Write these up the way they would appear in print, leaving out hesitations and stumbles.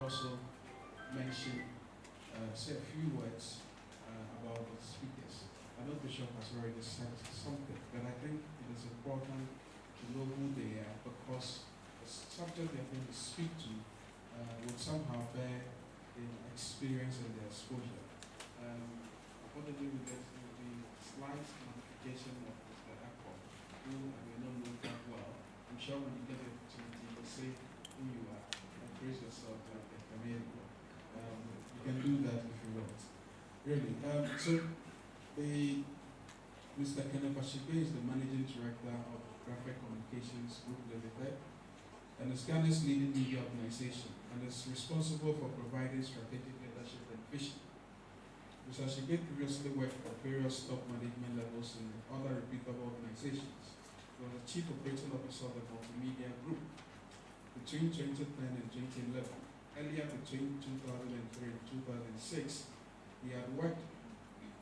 also mention, say a few words about the speakers. I know Bishop has already said something, but I think it is important to know who they are because the subject they are going to speak to would somehow bear in experience and their exposure. What they do with this will be slight modification of Mr. Akko, who I may not know that well. I'm sure when you get the opportunity, you will say who you are and praise yourself like a chameleon. You can do that if you want. Really. Mr. Kenneth Ashigbe is the Managing Director of Graphic Communications Group Limited, and is Ghana's leading media organization, and is responsible for providing strategic leadership and vision. Mr. Ashigbe previously worked at various top management levels in other reputable organizations. He was the Chief Operating Officer of the Multimedia Group between 2010 and 2011. Earlier between 2003 and 2006, he had worked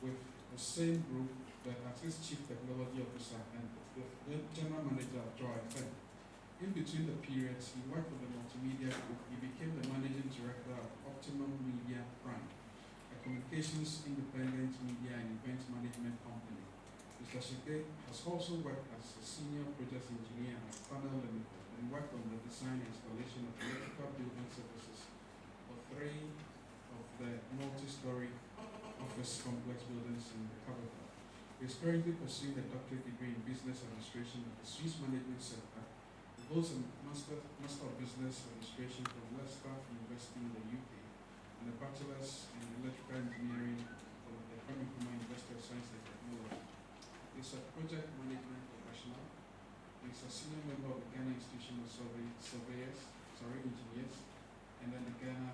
with the same group but as his Chief Technology Officer and the General Manager of Joy FM. In between the periods he worked with the Multimedia Group, he became the Managing Director of Optimum Media Prime, a communications independent media and event management company. Mr. Ashigbe has also worked as a senior project engineer at Panel Limited and worked on the design and installation of electrical building services for 3 of the multi-story office complex buildings in the capital. He is currently pursuing a doctorate degree in business administration at the Swiss Management Center. He holds a Master of Business Administration from Leicester University in the UK and a Bachelor's in Electrical Engineering from the Kwame Nkrumah University of Science and Technology. He is a project management professional. He is a senior member of the Ghana Institution of Engineers, and then the Ghana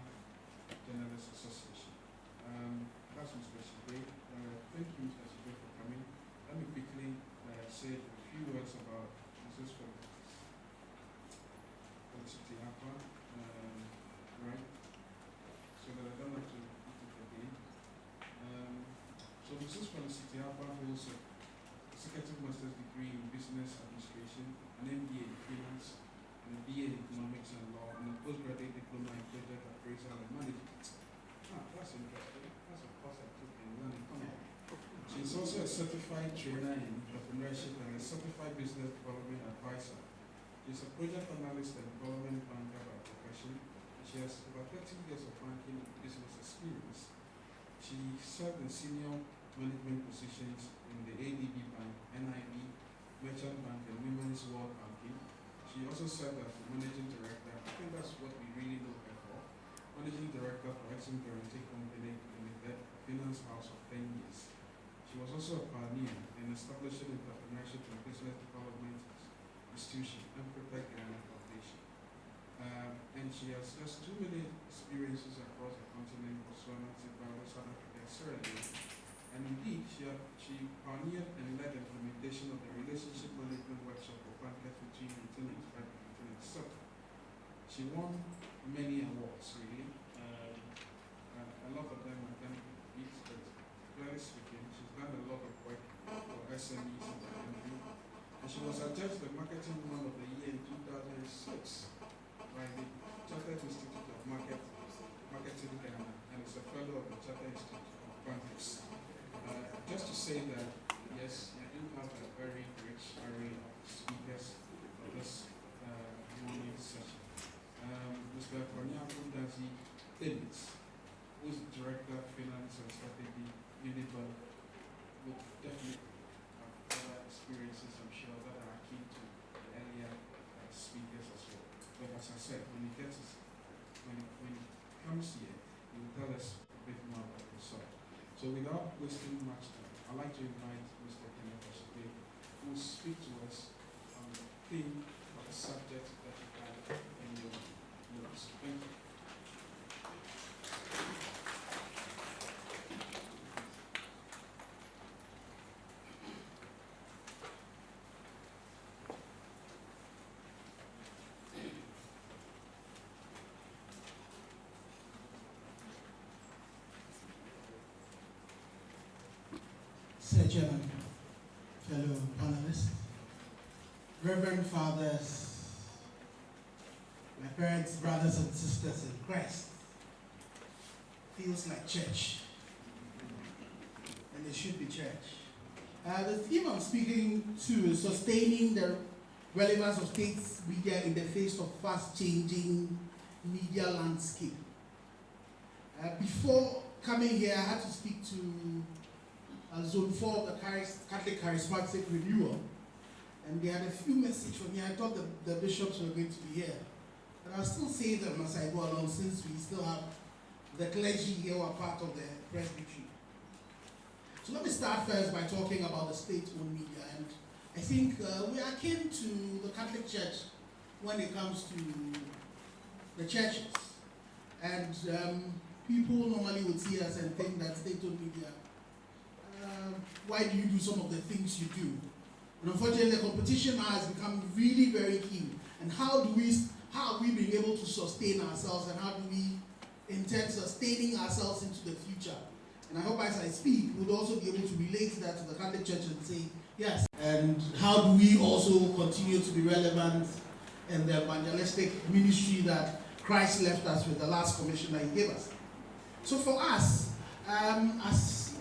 Journalists Association. That's Mr. Ashigbe. Thank you, Mr. Ashigbe, for coming. Let me quickly say a few words about Mrs. Felicity Akwa, right? So that I don't have to repeat it again. So Mrs. Felicity Akwa holds a Executive Master's degree in Business Administration, an MBA in Finance, and a BA in Economics and Law, and a postgraduate diploma in Project Appraisal and Management. That's interesting. That's a course I took in London. She's also a certified trainer in entrepreneurship and a certified business development advisor. She's a project analyst and development banker by profession. She has over 30 years of banking and business experience. She served in senior management positions in the ADB Bank, NIB, Merchant Bank, and Women's World Banking. She also served as the managing director. I think that's what we really know her for. Managing Director for Exim Guarantee Company Limited, a finance house of 10 years. She was also a pioneer in establishing entrepreneurship and business development institution and Protect Ghana Foundation. And she has just too many experiences across the continent, Botswana, Zimbabwe, South Africa, and Sierra Leone. And indeed, she pioneered and led the implementation of the relationship management workshop for bankers between 1995 and 1997. She won many awards, really. A lot of them are going to be beats, but clearly speaking, she's done a lot of work for SMEs in the country. And she was adjudged the Marketing Woman of the Year in 2006 by the Chartered Institute of Marketing Ghana, and is a fellow of the Chartered Institute of Bankers. Just to say that, yes, I do have a very rich array of speakers for this morning session. Mr. Konyaku Dazi Davis, who is the Director of Finance and Strategy, Unibank, would definitely have other experiences, I'm sure, that are key to the earlier speakers as well. But as I said, when he comes here, he will tell us a bit more about himself. So without wasting much time, I'd like to invite Mr. Kenneth Ashigbe, who will speak to us on the theme of the subject that you have in your notes. Thank you. Sir Chairman, fellow panelists, Reverend Fathers, my parents, brothers and sisters in Christ, feels like church. And it should be church. The theme I'm speaking to is sustaining the relevance of state media in the face of fast-changing media landscape. Before coming here, I had to speak to Zone 4 of the Catholic Charismatic Renewal, and they had a few messages for me. I thought the bishops were going to be here, but I'll still say them as I go along, since we still have the clergy here who are part of the presbytery. So let me start first by talking about the state-owned media, and I think we are akin to the Catholic Church when it comes to the churches. And people normally would see us and think that state-owned media, why do you do some of the things you do? And unfortunately, the competition now has become really very keen. And how are we being able to sustain ourselves, and how do we intend sustaining ourselves into the future? And I hope as I speak, we'll also be able to relate that to the Catholic Church and say, yes. And how do we also continue to be relevant in the evangelistic ministry that Christ left us with, the last commission that he gave us? So for us, as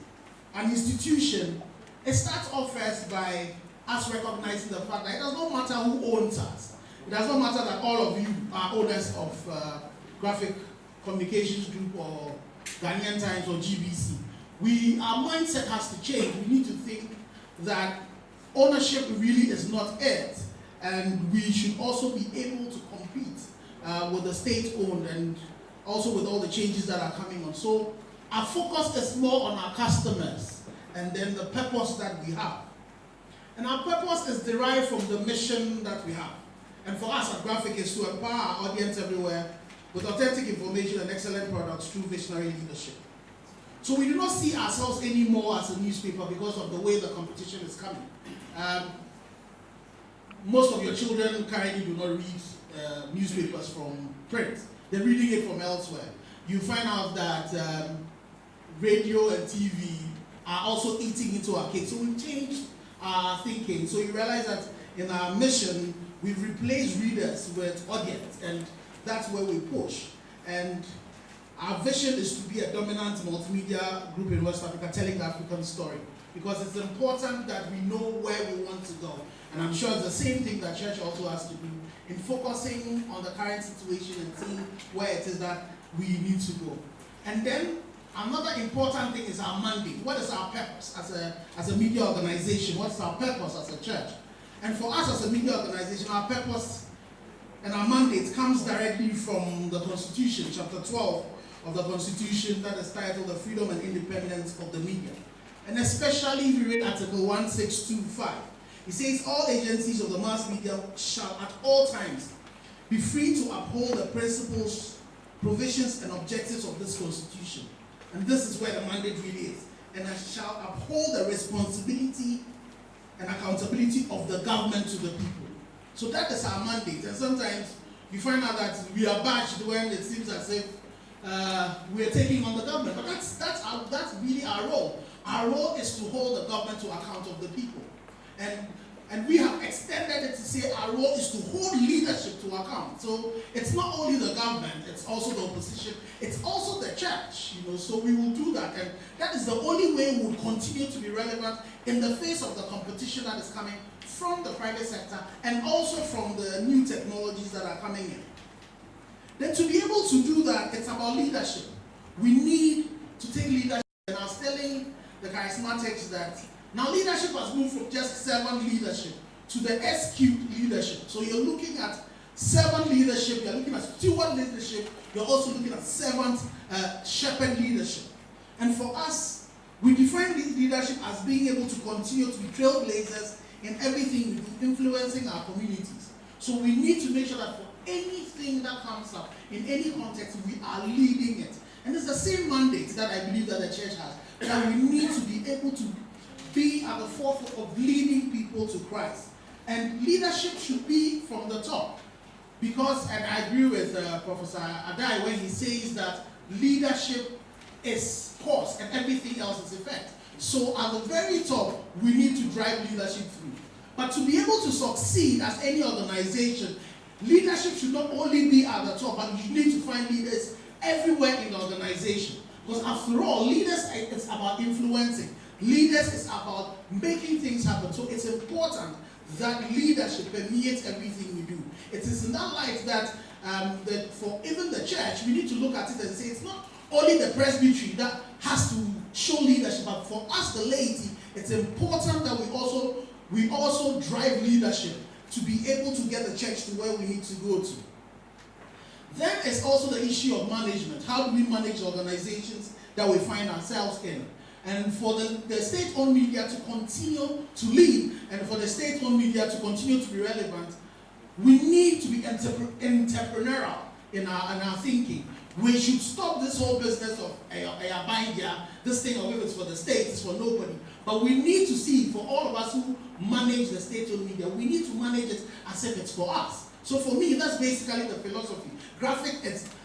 an institution, it starts off first by us recognizing the fact that it does not matter who owns us. It does not matter that all of you are owners of Graphic Communications Group or Ghanaian Times or GBC. Our mindset has to change. We need to think that ownership really is not it, and we should also be able to compete with the state-owned and also with all the changes that are coming on. So our focus is more on our customers and then the purpose that we have. And our purpose is derived from the mission that we have. And for us at Graphic is to empower our audience everywhere with authentic information and excellent products through visionary leadership. So we do not see ourselves anymore as a newspaper because of the way the competition is coming. Most of your children currently do not read newspapers from print. They're reading it from elsewhere. You find out that radio and TV are also eating into our cake. So we've changed our thinking. So you realize that in our mission, we've replaced readers with audience, and that's where we push. And our vision is to be a dominant multimedia group in West Africa telling the African story, because it's important that we know where we want to go. And I'm sure it's the same thing that church also has to do in focusing on the current situation and seeing where it is that we need to go. And then another important thing is our mandate. What is our purpose as a media organization? What's our purpose as a church? And for us as a media organization, our purpose and our mandate comes directly from the Constitution, chapter 12 of the Constitution, that is titled The Freedom and Independence of the Media. And especially if you read Article 1625, it says all agencies of the mass media shall at all times be free to uphold the principles, provisions, and objectives of this Constitution. And this is where the mandate really is. And I shall uphold the responsibility and accountability of the government to the people. So that is our mandate. And sometimes you find out that we are bashed when it seems as if we are taking on the government. But that's really our role. Our role is to hold the government to account of the people. And we have extended it to say our role is to hold leadership to account. So it's not only the government, it's also the opposition, it's also the church, so we will do that. And that is the only way we will continue to be relevant in the face of the competition that is coming from the private sector and also from the new technologies that are coming in. Then to be able to do that, it's about leadership. We need to take leadership. And I was telling the charismatics that now leadership has moved from just servant leadership to the SQ leadership. So you're looking at servant leadership, you're looking at steward leadership, you're also looking at servant shepherd leadership. And for us, we define leadership as being able to continue to be trailblazers in everything we do, influencing our communities. So we need to make sure that for anything that comes up, in any context, we are leading it. And it's the same mandate that I believe that the church has, that we need to be able to be at the forefront of leading people to Christ. And leadership should be from the top. Because, and I agree with Professor Adai when he says that leadership is cause and everything else is effect. So at the very top, we need to drive leadership through. But to be able to succeed as any organization, leadership should not only be at the top, but you need to find leaders everywhere in the organization. Because after all, leaders, it's about influencing. Leaders is about making things happen. So it's important that leadership permeates everything we do. It is in that light that for even the church, we need to look at it and say it's not only the presbytery that has to show leadership, but for us, the laity, it's important that we also drive leadership to be able to get the church to where we need to go to. Then it's also the issue of management. How do we manage organizations that we find ourselves in? And for the state-owned media to continue to lead, and for the state-owned media to continue to be relevant, we need to be entrepreneurial in our thinking. We should stop this whole business of this thing of if it's for the state, it's for nobody. But we need to see, for all of us who manage the state-owned media, we need to manage it as if it's for us. So for me, that's basically the philosophy. Graphic,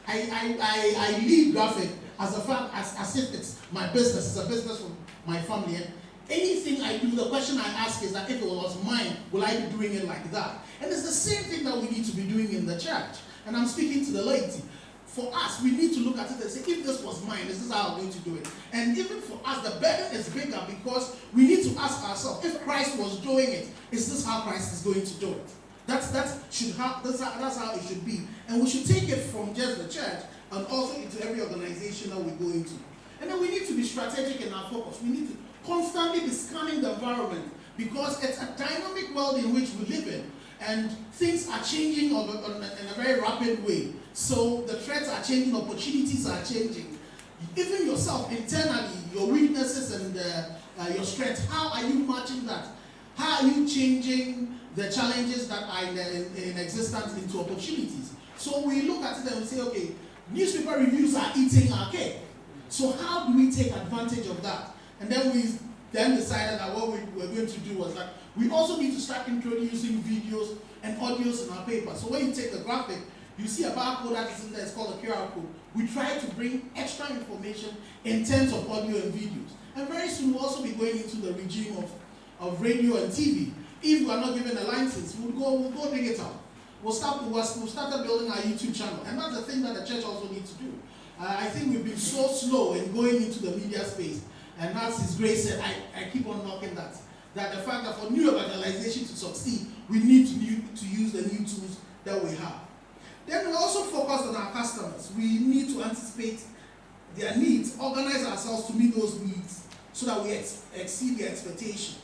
I lead graphic as if it's my business. It's a business for my family. And anything I do, the question I ask is that if it was mine, will I be doing it like that? And it's the same thing that we need to be doing in the church. And I'm speaking to the laity. For us, we need to look at it and say, if this was mine, this is how I'm going to do it. And even for us, the burden is bigger because we need to ask ourselves, if Christ was doing it, is this how Christ is going to do it? That's how it should be. And we should take it from just the church and also into every organization that we go into. And then we need to be strategic in our focus. We need to constantly be scanning the environment because it's a dynamic world in which we live in. And things are changing in a very rapid way. So the threats are changing, opportunities are changing. Even yourself internally, your weaknesses and your strengths, how are you matching that? How are you changing the challenges that are in existence into opportunities? So we look at it and we say, okay, newspaper reviews are eating our cake. So how do we take advantage of that? And then we decided that what we were going to do was that we also need to start introducing videos and audios in our paper. So when you take the graphic, you see a barcode that is in there, it's called a QR code. We try to bring extra information in terms of audio and videos. And very soon we'll also be going into the regime of radio and TV. If we are not given a license, we'll go dig it out. We'll started building our YouTube channel. And that's the thing that the church also needs to do. I think we've been so slow in going into the media space. And as His grace said, I keep on knocking that. That the fact that for new evangelization to succeed, we need to use the new tools that we have. Then we also focus on our customers. We need to anticipate their needs, organize ourselves to meet those needs so that we exceed their expectations.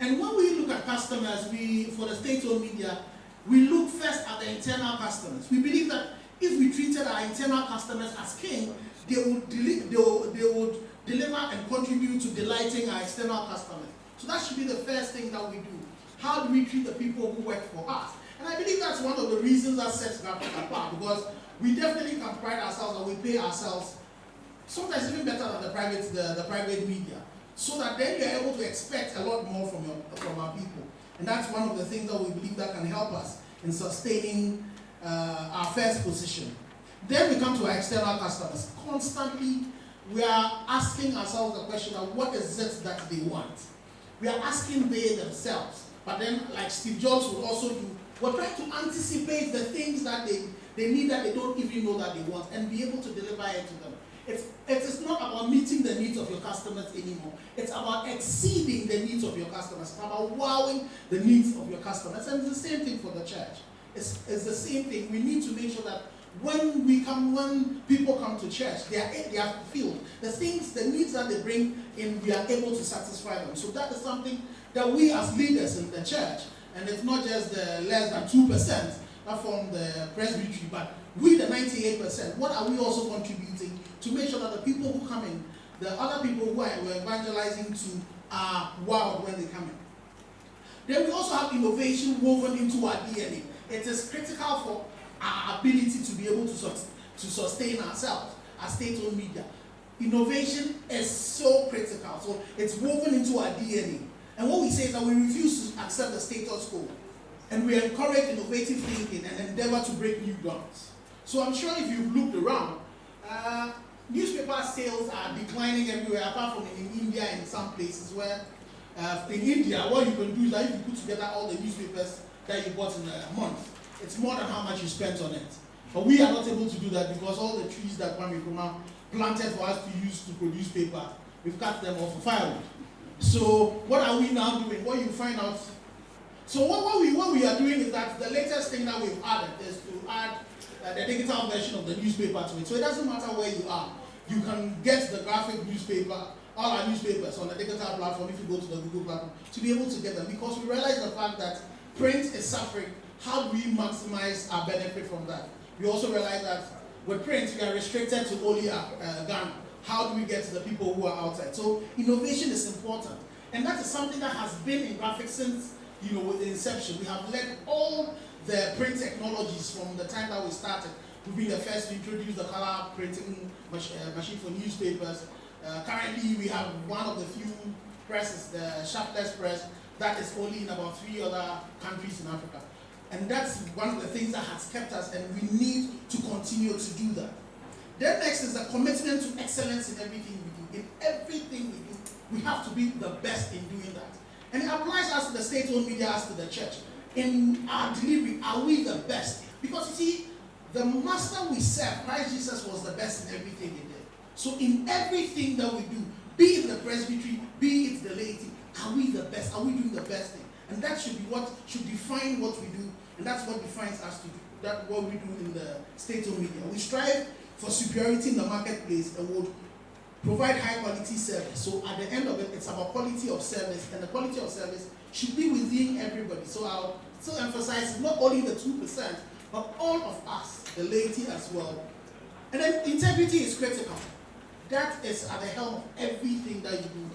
And when we look at customers, for the state-owned media, we look first at the internal customers. We believe that if we treated our internal customers as king, they would deliver and contribute to delighting our external customers. So that should be the first thing that we do. How do we treat the people who work for us? And I believe that's one of the reasons that sets Graphic apart, because we definitely can pride ourselves and we pay ourselves sometimes even better than the private media, so that then you're able to expect a lot more from our people. And that's one of the things that we believe that can help us in sustaining our first position. Then we come to our external customers. Constantly, we are asking ourselves the question of what is it that they want? We are asking they themselves. But then, like Steve Jobs would also do, we're trying to anticipate the things that they need that they don't even know that they want and be able to deliver it to them. It is not about meeting the needs of your customers anymore. It's about exceeding the needs of your customers. It's about wowing the needs of your customers. And it's the same thing for the church. It's the same thing. We need to make sure that when people come to church, they are fulfilled. The needs that they bring in, we are able to satisfy them. So that is something that we as leaders in the church, and it's not just the less than 2% that form the presbytery, but we the 98%, what are we also contributing to make sure that the people who come in, the other people who we're evangelizing to, are wowed when they come in. Then we also have innovation woven into our DNA. It is critical for our ability to be able to sustain ourselves as state-owned media. Innovation is so critical, so it's woven into our DNA. And what we say is that we refuse to accept the status quo, and we encourage innovative thinking and endeavor to break new grounds. So I'm sure if you've looked around, newspaper sales are declining everywhere, apart from in India and some places where, in India, what you can do is that if you put together all the newspapers that you bought in a month, it's more than how much you spent on it. But we are not able to do that because all the trees that Kwame Nkrumah planted for us to use to produce paper, we've cut them off for firewood. So what are we now doing? What you find out? So what we are doing is that the latest thing that we've added is to add the digital version of the newspaper to it. So it doesn't matter where you are. You can get the graphic newspaper, all our newspapers on the digital platform if you go to the Google platform, to be able to get them, because we realize the fact that print is suffering. How do we maximize our benefit from that? We also realize that with print, we are restricted to only Ghana. How do we get to the people who are outside? So innovation is important. And that is something that has been in graphics since, with the inception. We have led all the print technologies from the time that we started. We've been the first to introduce the color printing machine for newspapers. Currently, we have one of the few presses, the shaftless press, that is only in about 3 other countries in Africa. And that's one of the things that has kept us, and we need to continue to do that. Then next is the commitment to excellence in everything we do. In everything we do, we have to be the best in doing that. And it applies us to the state-owned media, as to the church. In our delivery, are we the best? Because you see, the master we serve, Christ Jesus, was the best in everything he did. So in everything that we do, be it the presbytery, be it the laity, are we the best? Are we doing the best thing? And that should be what should define what we do, and that's what defines us to do. That's what we do in the state-owned media. We strive for superiority in the marketplace and would provide high-quality service. So at the end of it, it's about quality of service, and the quality of service should be within everybody. So I'll still emphasize not only the 2%, but all of us, the laity as well. And then integrity is critical. That is at the helm of everything that you do.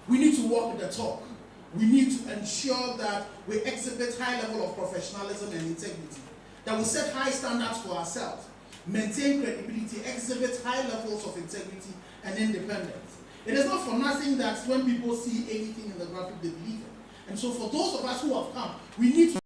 We need to walk the talk. We need to ensure that we exhibit high level of professionalism and integrity, that we set high standards for ourselves, maintain credibility, exhibit high levels of integrity and independence. It is not for nothing that when people see anything in the graphic, they believe it. And so for those of us who have come, we need to